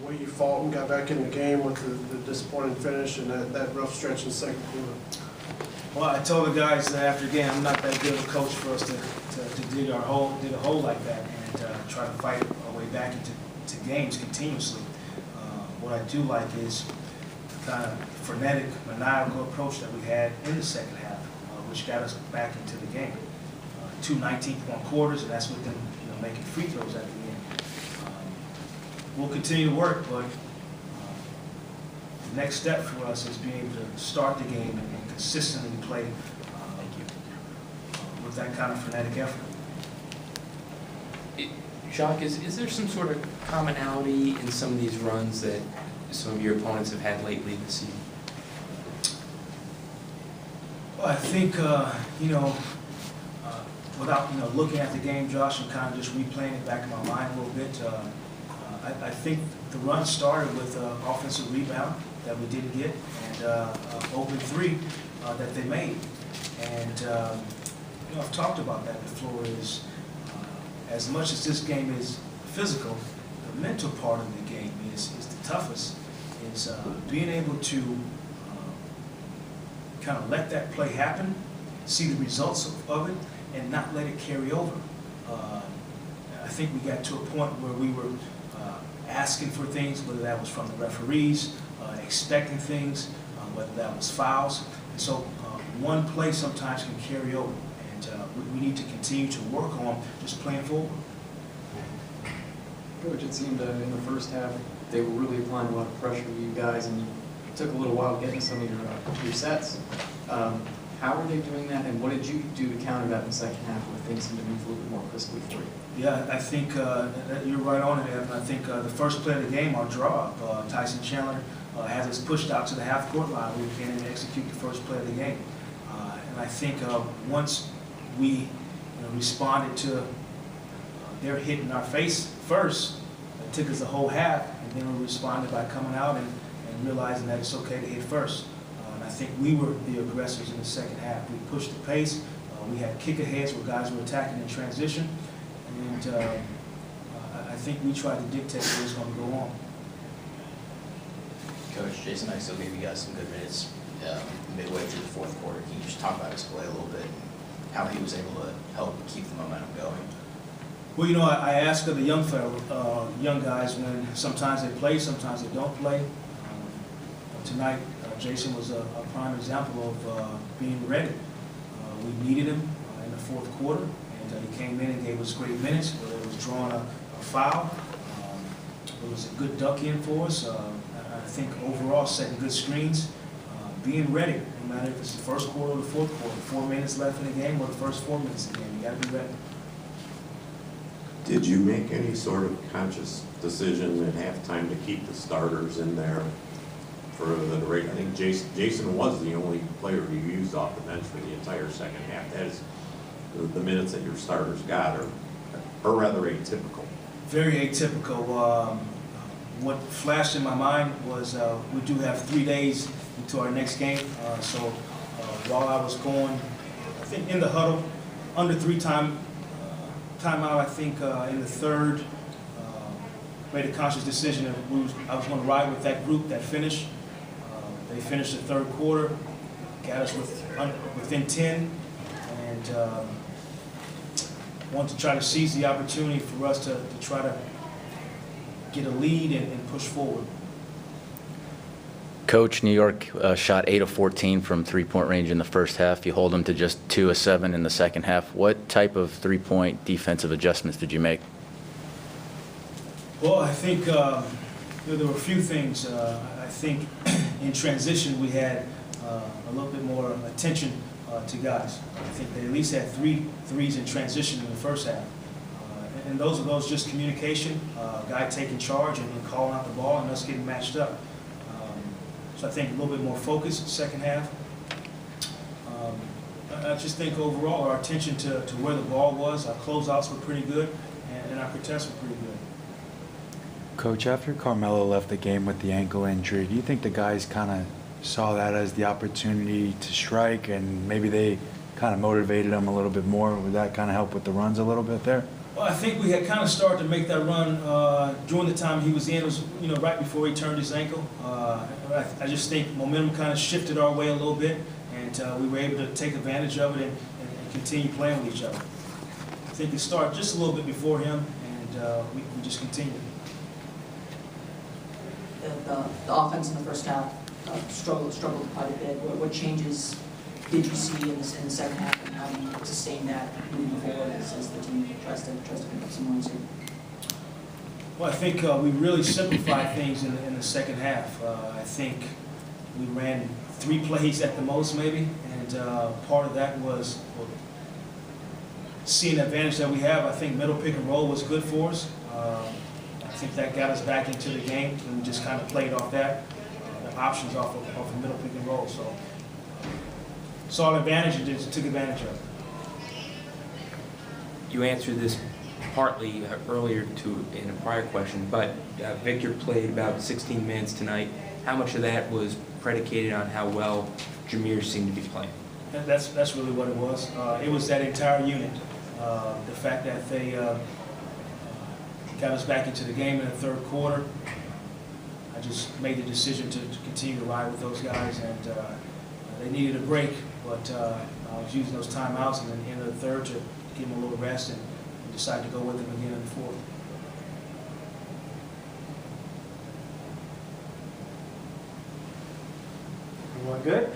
way you fought and got back in the game with the disappointing finish and that rough stretch in the second quarter? Well, I told the guys that after the game, I'm not that good of a coach for us to dig a hole like that and try to fight our way back into games continuously. What I do like is the kind of frenetic, maniacal approach that we had in the second half, which got us back into the game. 2 19-point quarters, and that's with them, making free throws at the end. We'll continue to work, but the next step for us is being able to start the game and consistently play with that kind of frenetic effort. Jacque, is there some sort of commonality in some of these runs that some of your opponents have had lately this season? Well, I think, without looking at the game, Josh, and kind of just replaying it back in my mind a little bit, I think the run started with offensive rebound that we didn't get and open three that they made. And I've talked about that before. Is as much as this game is physical, the mental part of the game is the toughest. Is being able to kind of let that play happen, see the results of it, and not let it carry over. I think we got to a point where we were asking for things, whether that was from the referees, expecting things, whether that was fouls. And so one play sometimes can carry over, and we need to continue to work on just playing forward. Coach, it seemed in the first half they were really applying a lot of pressure to you guys, and it took a little while getting some of your sets. How were they doing that, and what did you do to counter that in the second half where things seemed to move a little bit more crisply for you? Yeah, I think you're right on it, Evan. I think the first play of the game, our draw, Tyson Chandler has us pushed out to the half-court line. We can't even execute the first play of the game. And I think once we responded to their hit in our face first, it took us a whole half, and then we responded by coming out and realizing that it's okay to hit first. And I think we were the aggressors in the second half. We pushed the pace. We had kick-aheads where guys were attacking in transition. And I think we tried to dictate what was going to go on. Coach, Jason Maxwell gave you guys some good minutes midway through the fourth quarter. Can you just talk about his play a little bit and how he was able to help keep the momentum going? Well, I ask of the young guys when sometimes they play, sometimes they don't play. Tonight, Jason was a prime example of being ready. We needed him in the fourth quarter, and he came in and gave us great minutes, whether it was drawing a foul. It was a good duck in for us. I think overall setting good screens, being ready, no matter if it's the first quarter or the fourth quarter, 4 minutes left in the game or the first 4 minutes of the game. You got to be ready. Did you make any sort of conscious decision at halftime to keep the starters in there for the duration? I think Jason was the only player you used off the bench for the entire second half. That is the minutes that your starters got are rather atypical. Very atypical. What flashed in my mind was we do have 3 days into our next game. So while I was going, I think in the huddle, under timeout, I think in the third, made a conscious decision that I was going to ride with that group that finished. They finished the third quarter, got us within 10, and wanted to try to seize the opportunity for us to try to get a lead and push forward. Coach, New York shot 8 of 14 from three-point range in the first half. You hold them to just 2 of 7 in the second half. What type of three-point defensive adjustments did you make? Well, I think there were a few things. I think in transition we had a little bit more attention to guys. I think they at least had 3 threes in transition in the first half. And those are just communication, guy taking charge and calling out the ball and us getting matched up. So I think a little bit more focus in the second half. I just think overall our attention to where the ball was, our closeouts were pretty good, and our contests were pretty good. Coach, after Carmelo left the game with the ankle injury, do you think the guys kind of saw that as the opportunity to strike, and maybe they kind of motivated them a little bit more? Would that kind of help with the runs a little bit there? Well, I think we had kind of started to make that run during the time he was in. It was, you know, right before he turned his ankle. I just think momentum kind of shifted our way a little bit, and we were able to take advantage of it and continue playing with each other. I think it started just a little bit before him, and we just continued. The offense in the first half struggled quite a bit. What changes did you see in the second half, and how do you sustain that moving forward as the team tries to pick up some wins here? Well, I think we really simplified things in the second half. I think we ran 3 plays at the most, maybe, and part of that was seeing the advantage that we have. I think middle pick and roll was good for us. I think that got us back into the game, and we just kind of played off that, the options off of middle pick and roll. So saw an advantage and just took advantage of it. You answered this partly earlier in a prior question, but Victor played about 16 minutes tonight. How much of that was predicated on how well Jameer seemed to be playing? That's really what it was. It was that entire unit. The fact that they got us back into the game in the third quarter. I just made the decision to continue to ride with those guys, and they needed a break, but I was using those timeouts and then the end of the third to give them a little rest and decide to go with them again in the fourth. Everyone good?